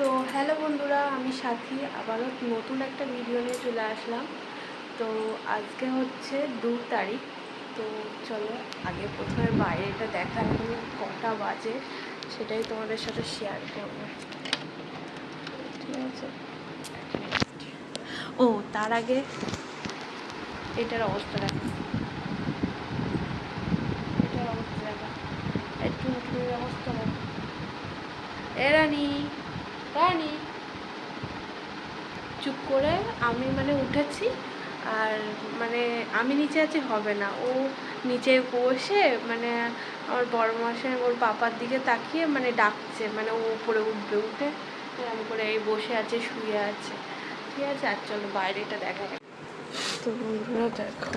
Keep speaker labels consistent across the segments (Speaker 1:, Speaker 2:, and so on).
Speaker 1: তো হ্যালো বন্ধুরা, আমি সাথী আবারও নতুন একটা ভিডিও নিয়ে চলে আসলাম। তো আজকে হচ্ছে 2 তারিখ। তো চলো আগে প্রথমে বাইরেটা দেখা, এখন কটা বাজে সেটাই তোমাদের সাথে শেয়ার করব, ঠিক আছে? ও তার আগে এটার অবস্থা দেখো, এটার অবস্থা দেখো, একটু অবস্থা দেখো। এ রানী, রানী চুপ করে আমি উঠেছি, আর আমি নিচে আছি হবে না, ও নিচে বসে আমার বড় মশাই ওর পাপার দিকে তাকিয়ে ডাকছে, ও উপরে উঠবে, উঠে এরকম করে এই বসে আছে, শুয়ে আছে, ঠিক আছে? আর চলো বাইরেটা দেখা যায়। তো বন্ধুরা দেখো,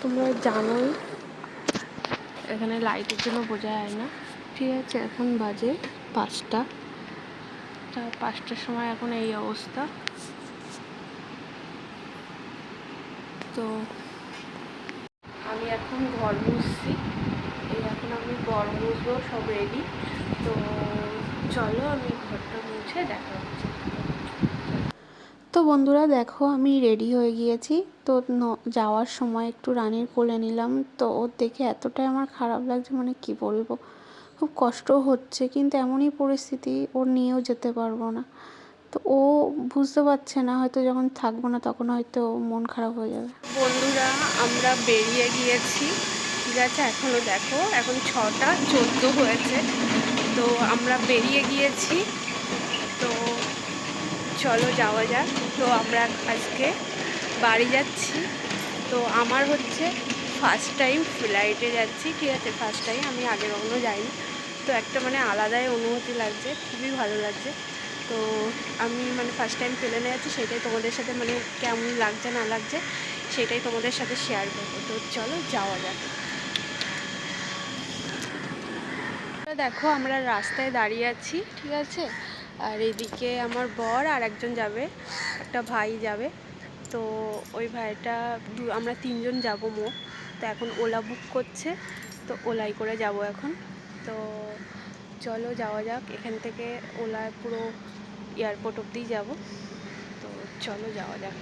Speaker 1: তোমরা জানোই এখানে লাইটের জন্য বোঝা যায় না, ঠিক আছে? এখন বাজে 5টা, 5টার সময় এখন এই অবস্থা। তো আমি এখন ঘর মুছছি, এখন আমি ঘর মুছবো, সব রেডি। তো চলো আমি ঘরটা মুছে দেখা হচ্ছে। তো বন্ধুরা দেখো, আমি রেডি হয়ে গিয়েছি। তো যাওয়ার সময় একটু রানীর কোলে নিলাম। তো ওর দেখে এতটাই আমার খারাপ লাগছে, কি বলবো, খুব কষ্ট হচ্ছে, কিন্তু এমনই পরিস্থিতি, ওর নিয়েও যেতে পারবো না। তো ও বুঝতে পারছে না, হয়তো যখন থাকবো না তখন হয়তো মন খারাপ হয়ে যাবে। বন্ধুরা আমরা বেরিয়ে গিয়েছি, ঠিক আছে? এখনও দেখো, এখন 6টা 14 হয়েছে। তো আমরা বেরিয়ে গিয়েছি, তো চলো যাওয়া যাক। তো আমরা আজকে বাড়ি যাচ্ছি। তো আমার হচ্ছে ফার্স্ট টাইম ফ্লাইটে যাচ্ছি, ঠিক আছে? ফার্স্ট টাইম, আমি আগে কখনো যাইনি। তো একটা আলাদাই অনুভূতি লাগছে, খুবই ভালো লাগছে। তো আমি ফার্স্ট টাইম প্লেনে যাচ্ছি, সেটাই তোমাদের সাথে কেমন লাগছে না লাগছে সেটাই তোমাদের সাথে শেয়ার করবো। তো চলো যাওয়া যাক। দেখো আমরা রাস্তায় দাঁড়িয়ে আছি, ঠিক আছে? আর এদিকে আমার বর আর একজন যাবে, একটা ভাই যাবে। তো ওই ভাইটা আমরা 3জন যাব মোট। তো এখন ওলা বুক করছে, তো ওলাই করে যাব এখন। তো চলো যাওয়া যাক, এখান থেকে ওলায় পুরো এয়ারপোর্ট অবধি যাব। তো চলো যাওয়া যাক।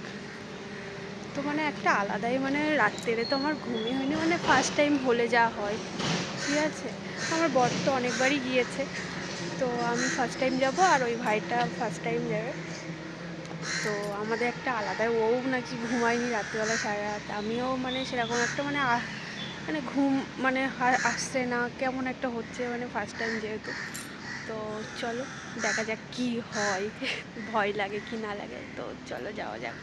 Speaker 1: তো একটা আলাদাই রাত্রে তো আমার ঘুমই হয়নি, ফার্স্ট টাইম হলে যা হয়, ঠিক আছে? আমার বর তো অনেকবারই গিয়েছে, তো আমি ফার্স্ট টাইম যাব, আর ওই ভাইটা ফার্স্ট টাইম যাবে। তো আমাদের একটা আলাদাই, ও নাকি ঘুমায়নি রাত্রিবেলা সারা রাত, আমিও সেরকম একটা ঘুম আসছে না, কেমন একটা হচ্ছে, ফার্স্ট টাইম যেহেতু। তো চলো দেখা যাক কি হয়, ভয় লাগে কি না লাগে। তো চলো যাওয়া যাক।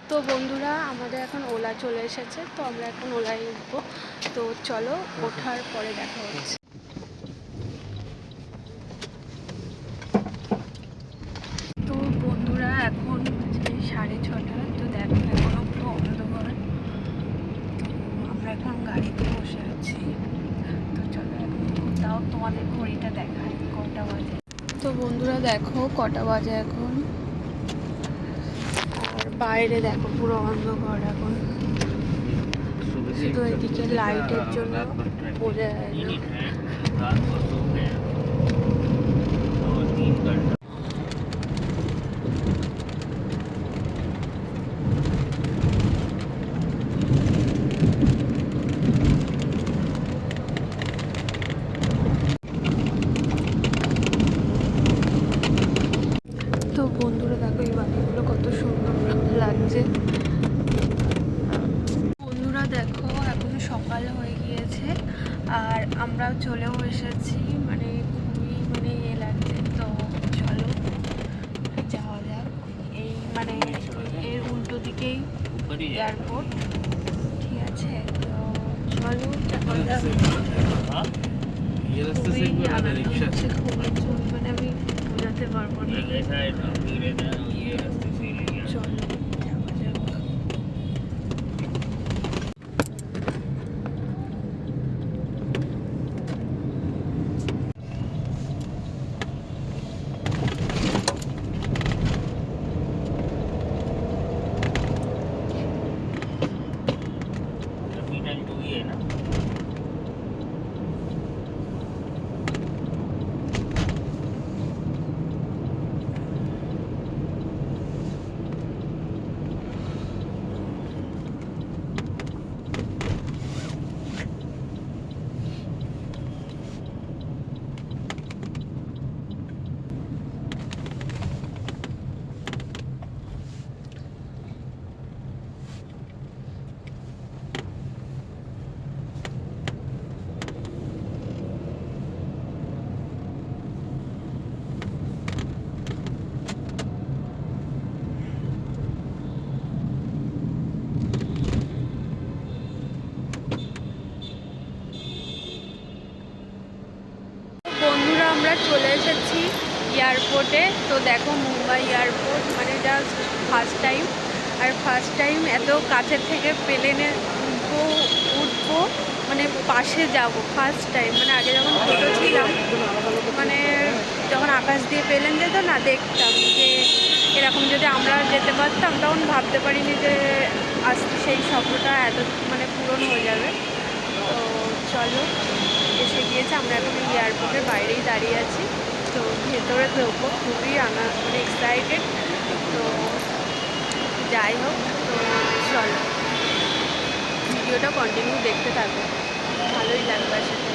Speaker 1: তো বন্ধুরা আমাদের এখন ওলা চলে এসেছে, তো আমরা এখন ওলায় উঠবো। তো চলো ওঠার পরে দেখা হচ্ছে। তো বন্ধুরা এখন 6:30। তো দেখো এখনো পুরো অন্ধকার। তো আমরা এখন গাড়িতে বসে আছি। তো চলো এখন তাও তোমাদের ঘড়িটা দেখায় কটা বাজে। তো বন্ধুরা দেখো কটা বাজে এখন, আর বাইরে দেখো পুরো অন্ধকার এখন, শুধু এদিকে লাইটের জন্য বোঝা যায় না। তো বন্ধুরা দেখো এই বাতিগুলো কত সুন্দর লাগছে। বন্ধুরা দেখো এখন সকাল হয়ে গিয়েছে, আর আমরাও চলেও এসেছি, খুবই ইয়ে লাগছে। তো চলো যাওয়া যাক। এই এর উল্টো দিকেই এয়ারপোর্ট, ঠিক আছে? তো চলো খুবই আনন্দ হচ্ছে, খুবই আমি বোঝাতে পারবো না। চলো যাওয়া যাক। এসেছি এয়ারপোর্টে। তো দেখো মুম্বাই এয়ারপোর্ট মানে জাস্ট ফার্স্ট টাইম, আর ফার্স্ট টাইম এত কাছের থেকে প্লেনে উঠবো, মানে পাশে যাব ফার্স্ট টাইম। মানে আগে যখন ছোটো ছিলাম, মানে যখন আকাশ দিয়ে প্লেন যেত না, দেখতাম যে এরকম যদি আমরা যেতে পারতাম, তখন ভাবতে পারিনি যে আজ সেই স্বপ্নটা এত মানে পূরণ হয়ে যাবে। তো চলো, এসে গিয়েছে। আমরা এখন এয়ারপোর্টের বাইরেই দাঁড়িয়ে আছি। তো ভেতরে ঢুকবো, খুবই মানে এক্সাইটেড। তো যাই হোক, তো চলো ভিডিওটা কন্টিনিউ দেখতে থাকো, ভালোই লাগবে সেটা।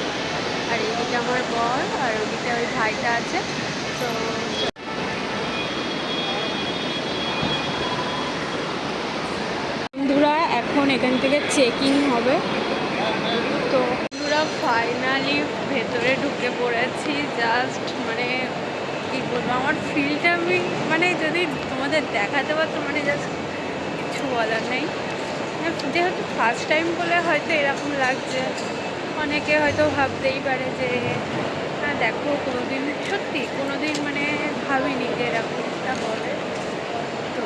Speaker 1: আর এদিকে আমার বর, আর ওদিকে ওই ভাইটা আছে। তো বন্ধুরা এখন এখান থেকে চেকিং হবে। তো বন্ধুরা ফাইনালি ভেতরে ঢুকে পড়েছি। জাস্ট মানে কী বলবো, আমার ফিলটা আমি মানে যদি তোমাদের দেখাতে পারতো, মানে জাস্ট কিছু বলার নেই। যেহেতু ফার্স্ট টাইম বলে হয়তো এরকম লাগছে, অনেকে হয়তো ভাবতেই পারে যে হ্যাঁ দেখো কোনোদিন, সত্যি কোনোদিন মানে ভাবিনি যে এরকমটা হবে। তো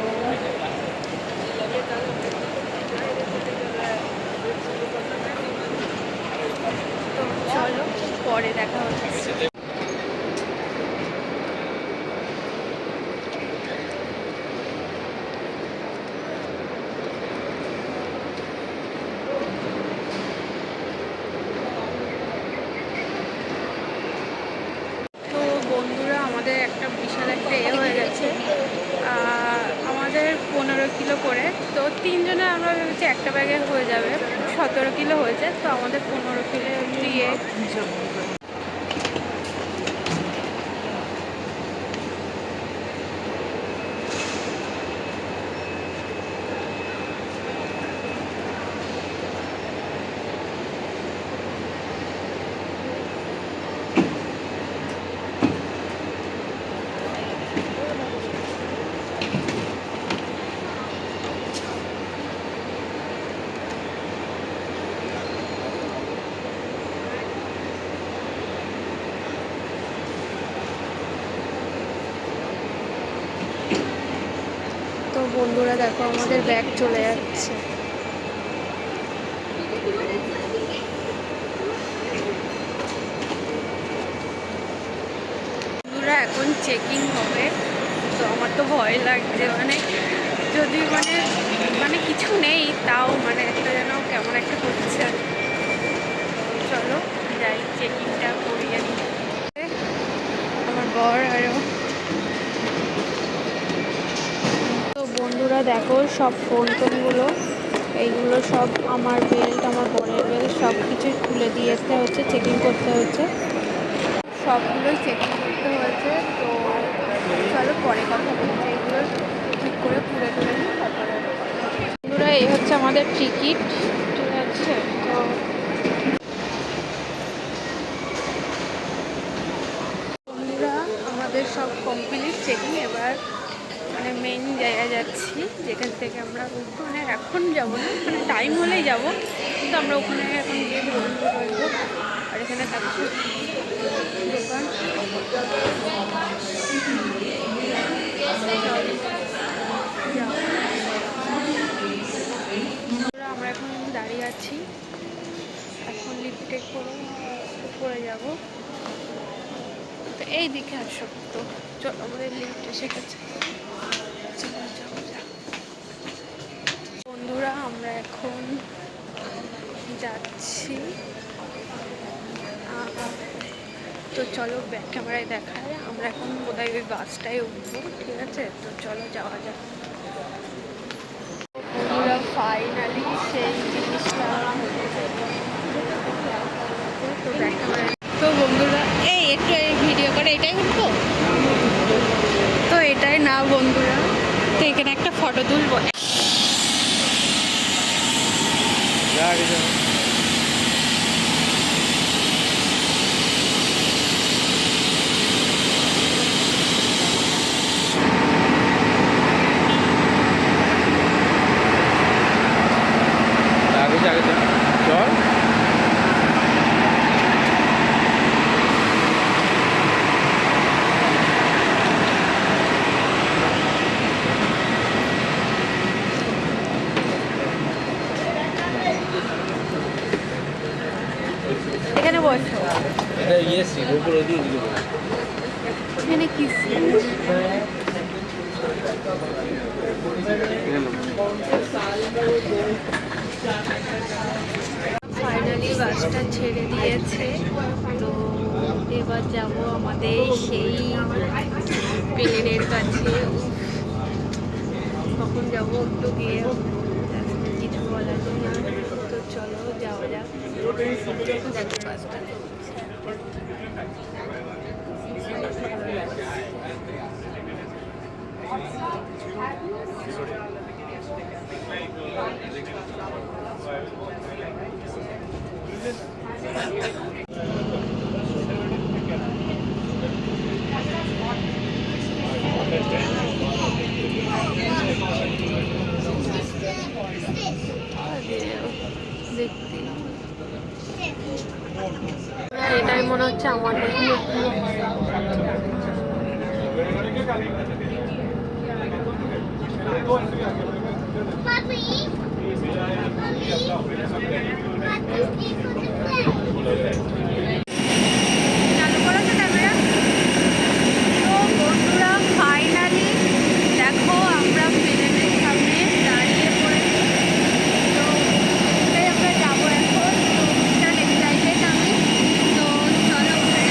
Speaker 1: চলো পরে দেখা হচ্ছে। বন্ধুরা আমাদের একটা বিশাল একটা হয়ে গেছে, আমাদের 15 কিলো করে। তো তিনজনে আমরা ভেবেছি একটা ব্যাগে হয়ে যাবে, 17 কিলো হয়েছে। তো আমাদের 15 কিলো দিয়ে তো বন্ধুরা দেখো আমাদের ব্যাগ চলে যাচ্ছে। বন্ধুরা এখন চেকিং হবে। তো আমার তো ভয় লাগছে, মানে যদি মানে মানে কিছু নেই তাও মানে একটা যেন কেমন একটা করছে। চলো যাই, চেকিংটা করিয়ে নিই। আমার বর আরও। তো বন্ধুরা দেখো সব ফোন টোনগুলো, এইগুলো সব আমার বেল্ট, আমার বরের বেল্ট সব কিছুই খুলে দিয়েতে হচ্ছে, চেকিং করতে হচ্ছে, সবগুলোই চেকিং করতে হয়েছে। তো চলো পরে কথা বলছি, এইগুলো ঠিক করে খুলে টুলে নিই তারপরে। বন্ধুরা এই হচ্ছে আমাদের টিকিট, ঠিক আছে। তো বন্ধুরা আমাদের সব কমপ্লিট চেকিং। এবার মানে মেইন জায়গায় যাচ্ছি, যেখান থেকে আমরা ওখানে এখন যাবো না, মানে টাইম হলেই যাব। কিন্তু আমরা ওখানে এখন গিয়ে বলবো। আর এখানে থাকছে দোকান। আমরা এখন দাঁড়িয়ে আছি, এখন লিফটে করে উপরে যাব। তো এই দিকে আসো, তো চলো আমাদের লিফট এসে গেছে। বন্ধুরা আমরা এখন যাচ্ছি। তো চলো ব্যাক ক্যামেরায় দেখায়, আমরা এখন বোধহয় ওই বাসটায় উঠবো, ঠিক আছে। তো চলো যাওয়া যাক। বন্ধুরা ফাইনালি সেই জিনিসটা তো ব্যাক ক্যামেরায়। তো বন্ধুরা এই একটু ভিডিও করে এটাই উঠবো, তো এটাই না বন্ধুরা। তো এখানে একটা ফটো তুলবো। এখানে কি ফাইনালি বাসটা ছেড়ে দিয়েছে। তো এবার যাব আমাদের সেই প্লেনের কাছে। কখন যাবো একটু গিয়ে কিছু বলা যায় না। তো চলো যাওয়া যাক। দেখো বাসটা দেখতে এটাই মনে হচ্ছে আমাদের। চালু করেছে ক্যামেরা। তো বন্ধুরা ফাইনালি দেখো আমরা প্লেনের সামনে দাঁড়িয়ে পড়েছি। তো আমরা যাবো এখন। তো ভীষণ এক্সাইটেড আমি। তো চলো উঠে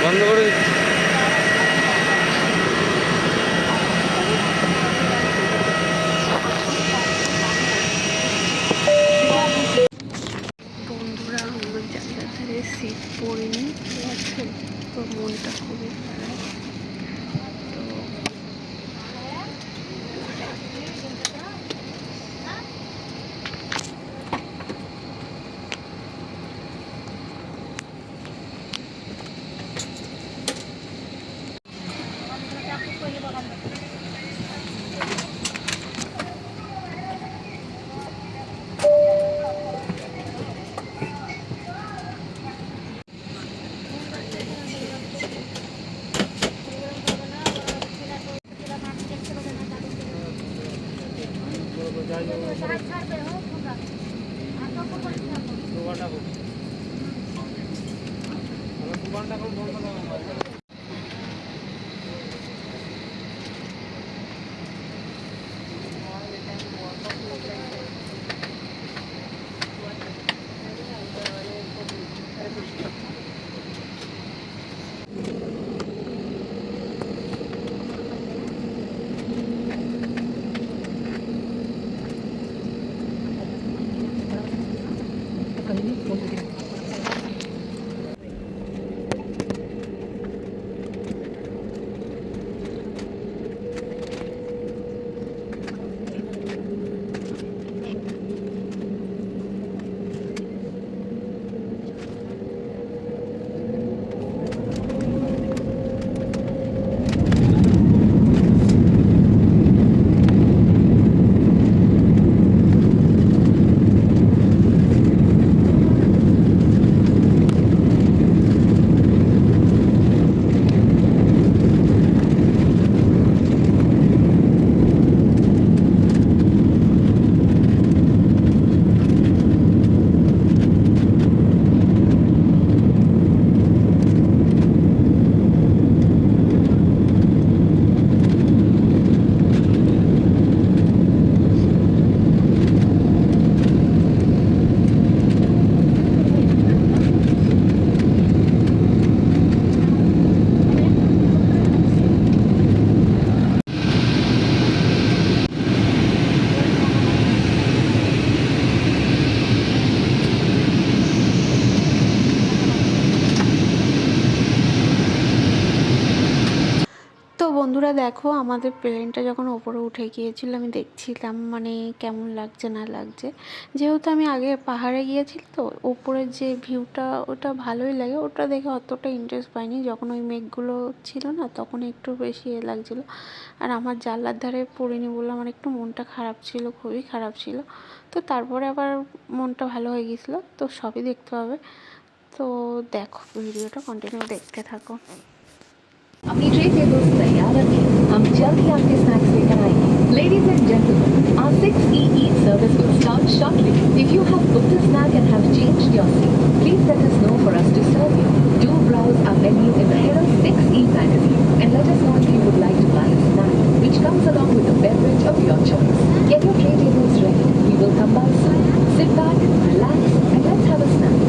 Speaker 2: বন্ধ করে দিচ্ছি।
Speaker 1: বন্ধুরা আমার জায়গা থেকে সিট পড়েনি আছে। তো মনটা খুবই খারাপ। তো দেখো আমাদের প্লেনটা যখন ওপরে উঠে গিয়েছিল আমি দেখছিলাম মানে কেমন লাগছে না লাগছে। যেহেতু আমি আগে পাহাড়ে গিয়েছি তো ওপরের যে ভিউটা ওটা ভালোই লাগে, ওটা দেখে অতটা ইন্টারেস্ট পাইনি। যখন ওই মেঘগুলো ছিল না তখন একটু বেশি লাগছিলো। আর আমার জানলার ধারে পড়িনি বলে আমার একটু মনটা খারাপ ছিল, খুবই খারাপ ছিল। তো তারপরে আবার মনটা ভালো হয়ে গিয়েছিলো। তো সবই দেখতে পাবে, তো দেখো ভিডিওটা কন্টিনিউ দেখতে থাকো।
Speaker 2: अपनी ट्रे टेबल्स तैयार रखें, हम जल्द ही आपके स्नैक्स लेकर आएंगे। Ladies and gentlemen, our 6E Eat service will start shortly. If you have booked a snack and have changed your seat, please let us know for us to serve you. Do browse our menu in the Herald 6E magazine and let us know if you would like to buy a snack, which comes along with a beverage of your choice. Get your tray tables ready. We will come by soon. Sit back, relax, and let's have a snack.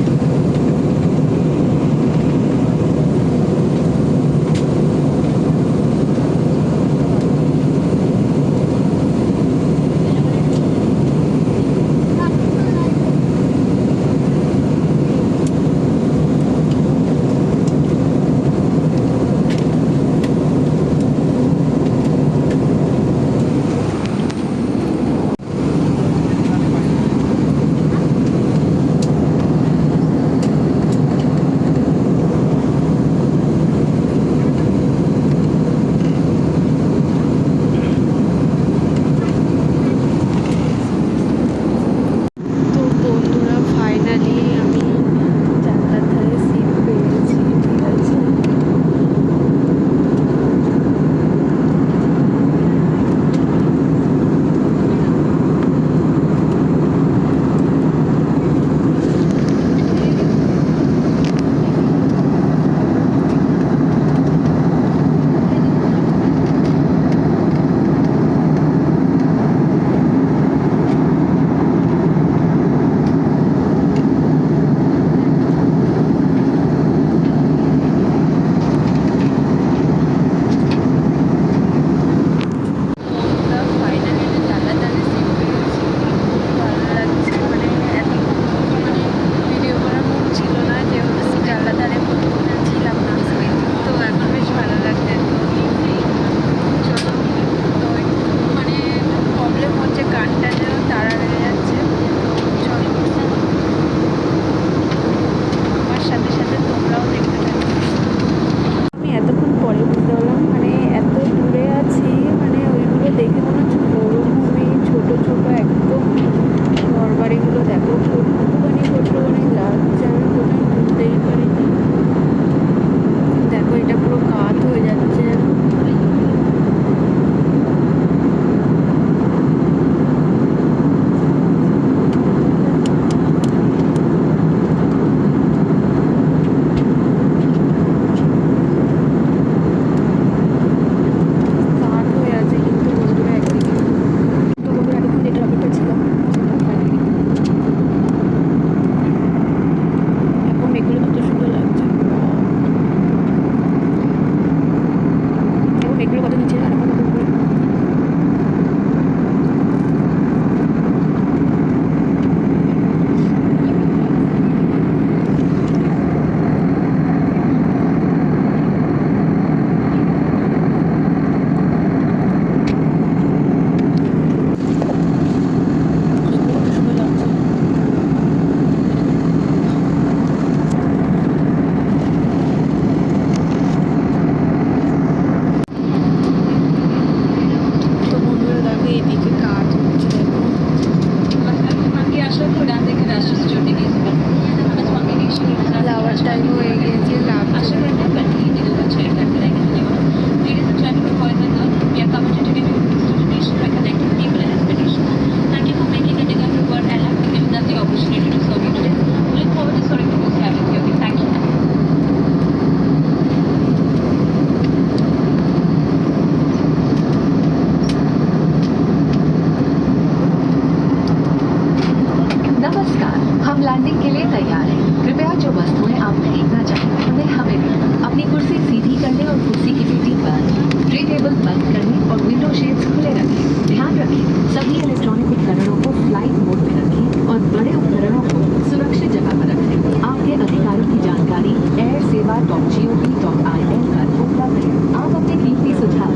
Speaker 2: Landing के लिए तैयार है। कृपया जो वस्तुएं आप खरीदना चाहें उन्हें हमें दें। अपनी कुर्सी सीधी करने और कुर्सी की पेटी बंद, ट्रे टेबल बंद करने और विंडो शेड्स खुले रखें। ध्यान रखें सभी इलेक्ट्रॉनिक उपकरणों को फ्लाइट मोड में रखें और बड़े उपकरणों को सुरक्षित जगह पर रखें। आपके अधिकारों की जानकारी airsewa.gov.in पर उपलब्ध है। आप अपने कीमती सुझाव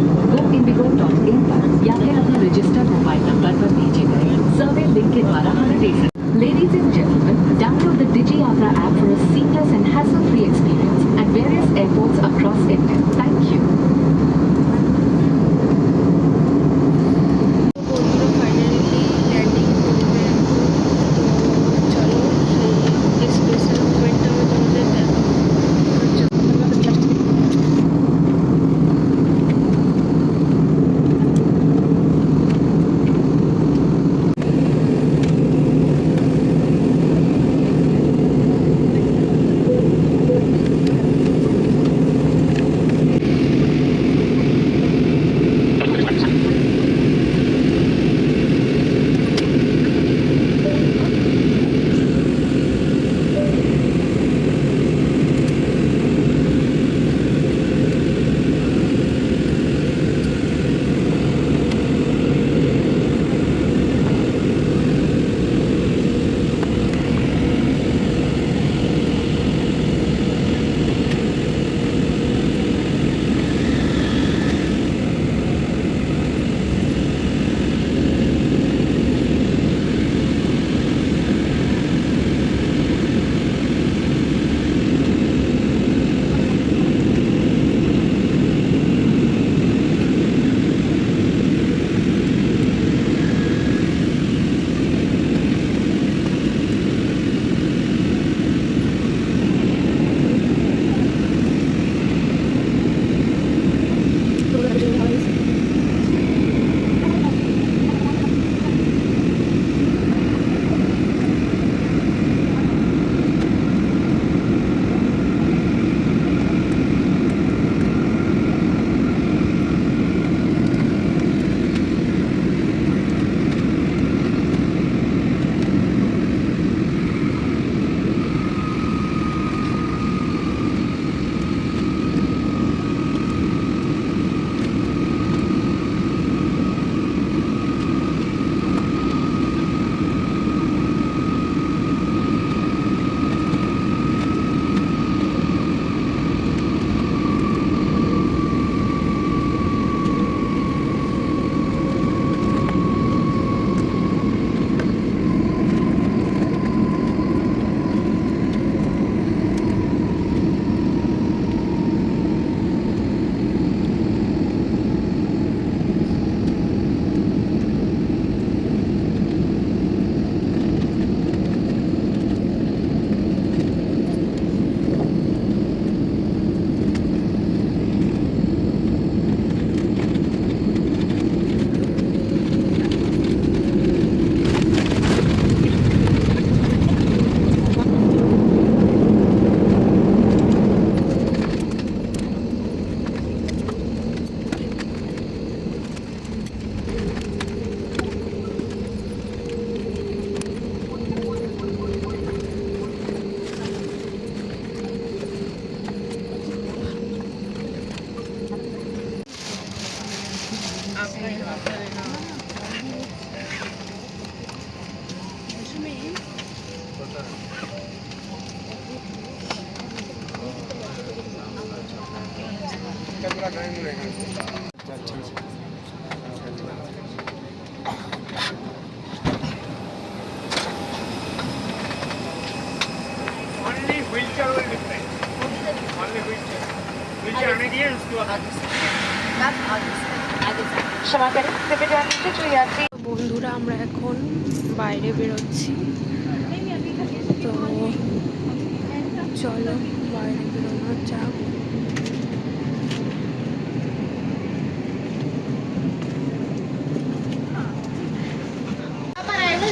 Speaker 2: link in Marahana Station. Ladies and gentlemen, download the DigiYatra app for a seamless and hassle-free experience at various airports across India. Thank you.
Speaker 1: বন্ধুরা ফাইনালি ল্যান্ডিং করবে এখন। তো চলো সেই স্পেশাল মোমেন্টটা আমি তোমাদের দেখাবো।
Speaker 3: Only wheelchair will be fine. Only wheelchair. Wheelchair आने दिए उसके बाद
Speaker 1: বন্ধুরা আমরা এখন বাইরে বেরোচ্ছি, তো চলো বাইরে বেরোনো যাক।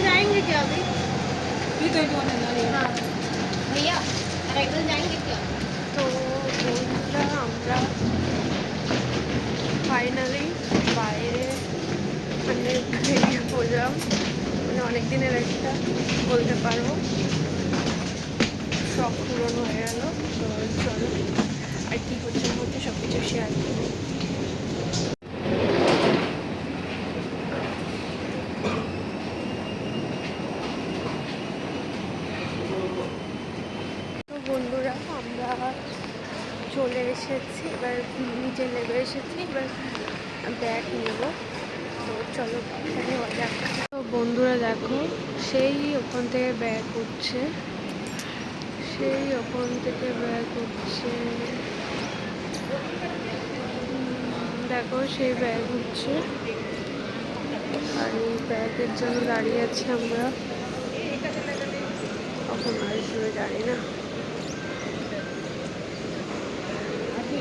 Speaker 4: जाएंगे क्या अभी? हाँ भैया अराइवल जाएंगे क्या?
Speaker 1: তো বন্ধুরা আমরা ফাইনালি বাইরে মানে বেরিয়ে পড়লাম, মানে অনেক দিনের একটা বলতে পারবো শখ পূরণ হয়ে গেল। তো চলো আর কী করছে মধ্যে সব কিছু শেয়ার করবো। তো বন্ধুরা আমরা চলে এসেছি, এবার নিচে নেমে এসেছি, এবার ব্যাগ নেব। তো চলো ব্যাগটা নেওয়া যাক। তো বন্ধুরা দেখো, সেই ওখান থেকে ব্যাগ উঠছে, সেই ওখান থেকে ব্যাগ উঠছে। দেখো সেই ব্যাগ উঠছে, আর এই ব্যাগের জন্য দাঁড়িয়ে আছি আমরা। কখন আসবে জানি না।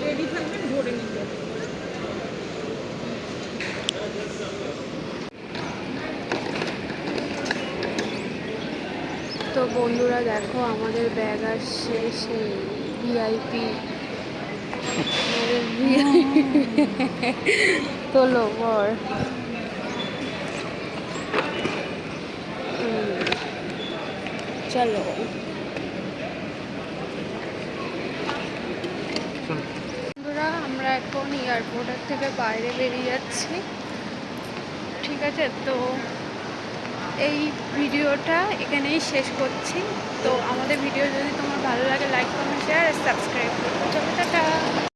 Speaker 3: রেডি থাকবেন, ধরে নিতে।
Speaker 1: তো বন্ধুরা দেখো, আমাদের ব্যাগ আসছে, সেই ভিআইপি, আমাদের ভিআইপি তোলো বর। চলো বন্ধুরা, আমরা এখন এয়ারপোর্টের থেকে বাইরে বেরিয়ে যাচ্ছি। ঠিক আছে, তো এই ভিডিওটা এখানেই শেষ করছি। তো আমাদের ভিডিও যদি তোমার ভালো লাগে, লাইক কমেন্ট শেয়ার আর সাবস্ক্রাইব করতে। চলো টাটা।